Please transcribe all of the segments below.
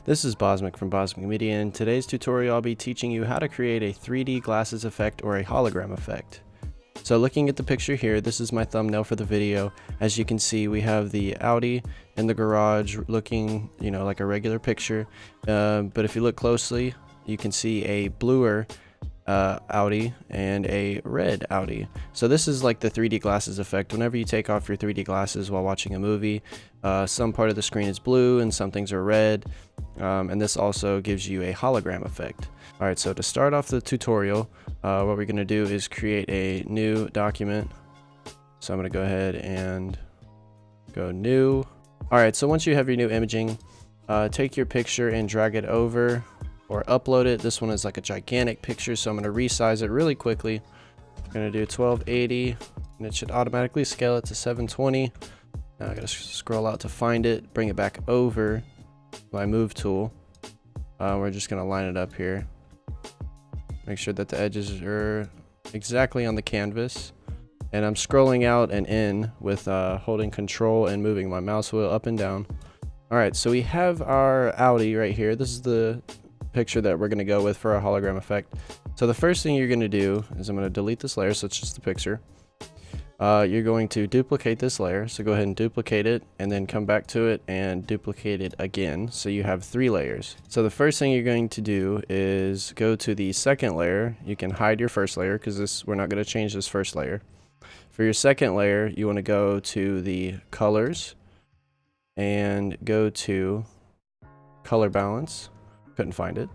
This is Bosmic from Bosmic Media, and in today's tutorial I'll be teaching you how to create a 3D glasses effect or a hologram effect. So looking at the picture here, this is my thumbnail for the video. As you can see, we have the Audi in the garage looking, like a regular picture. But if you look closely, you can see a bluer Audi and a red Audi. So this is like the 3D glasses effect. Whenever you take off your 3D glasses while watching a movie, some part of the screen is blue and some things are red. And this also gives you a hologram effect. Alright, so to start off the tutorial, what we're going to do is create a new document. So I'm going to go ahead and go new. Alright, so once you have your new imaging, take your picture and drag it over or upload it. This one is like a gigantic picture, so I'm going to resize it really quickly. I'm going to do 1280 and it should automatically scale it to 720. Now I got to scroll out to find it, bring it back over my move tool. We're just going to line it up here. Make sure that the edges are exactly on the canvas. And I'm scrolling out and in with holding control and moving my mouse wheel up and down. Alright, so we have our Audi right here. This is the picture that we're going to go with for our hologram effect. So the first thing you're going to do is I'm going to delete this layer, so it's just the picture. You're going to duplicate this layer, so go ahead and duplicate it and then come back to it and duplicate it again, so you have 3 layers. So the first thing you're going to do is go to the second layer. You can hide your first layer because we're not going to change this first layer. For your second layer, you want to go to the colors and go to color balance. Couldn't find it.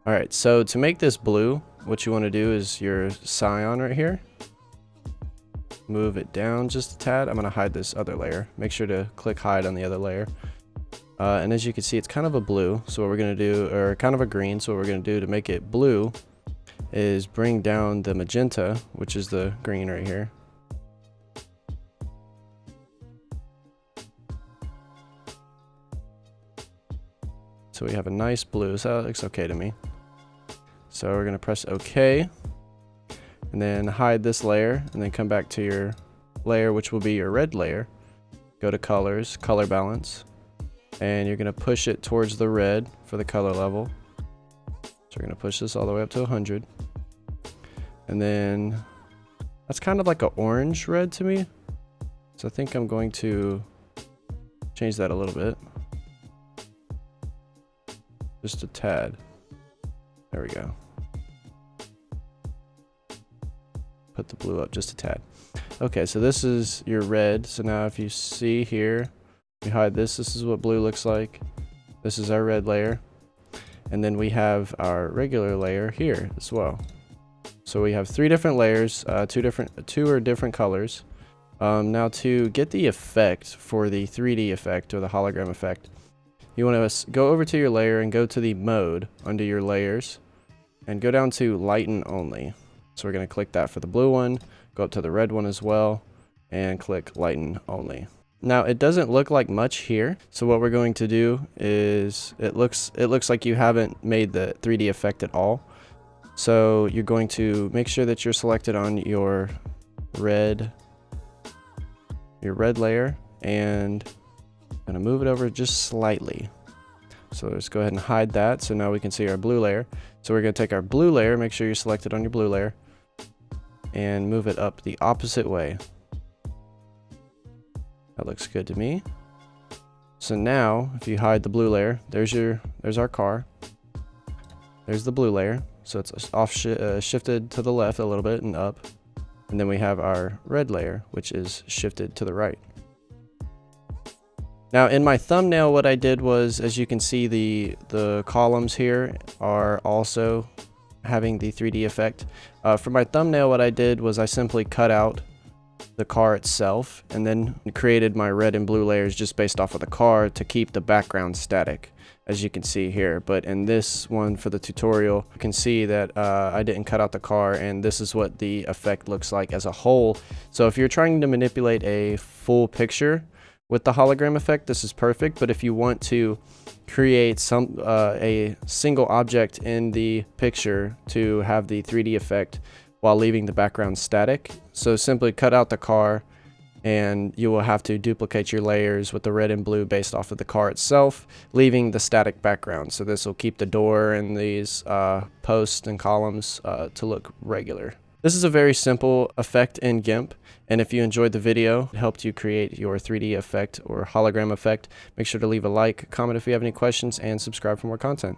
Alright, so to make this blue, what you want to do is your cyan right here. Move it down just a tad. I'm going to hide this other layer. Make sure to click hide on the other layer. And as you can see, it's kind of a blue. So what we're going to do, or kind of a green. So what we're going to do to make it blue is bring down the magenta, which is the green right here. So we have a nice blue, so that looks okay to me. So we're going to press OK. And then hide this layer, and then come back to your layer, which will be your red layer. Go to colors, color balance. And you're going to push it towards the red for the color level. So we're going to push this all the way up to 100. And then that's kind of like an orange red to me. So I think I'm going to change that a little bit. Just a tad. There we go. Put the blue up just a tad. Okay, so this is your red. So now if you see here, we hide this. This is what blue looks like. This is our red layer. And then we have our regular layer here as well. So we have 3 different layers, two are different colors. Now to get the effect for the 3D effect or the hologram effect, you want to go over to your layer and go to the mode under your layers and go down to lighten only. So we're going to click that for the blue one, go up to the red one as well, and click lighten only. Now it doesn't look like much here. So what we're going to do is it looks like you haven't made the 3D effect at all. So you're going to make sure that you're selected on your red layer, and I'm going to move it over just slightly. So let's go ahead and hide that. So now we can see our blue layer. So we're going to take our blue layer, make sure you're selected on your blue layer, and move it up the opposite way. That looks good to me. So now if you hide the blue layer, there's our car. There's the blue layer. So it's shifted to the left a little bit and up. And then we have our red layer, which is shifted to the right. Now in my thumbnail, what I did was, as you can see, the columns here are also having the 3D effect. For my thumbnail, what I did was I simply cut out the car itself and then created my red and blue layers just based off of the car to keep the background static, as you can see here. But in this one for the tutorial, you can see that I didn't cut out the car, and this is what the effect looks like as a whole. So if you're trying to manipulate a full picture with the hologram effect, this is perfect. But if you want to create a single object in the picture to have the 3D effect while leaving the background static, so simply cut out the car and you will have to duplicate your layers with the red and blue based off of the car itself, leaving the static background. So this will keep the door and these posts and columns to look regular. This is a very simple effect in Gimp, and if you enjoyed the video, it helped you create your 3D effect or hologram effect, make sure to leave a like, comment if you have any questions, and subscribe for more content.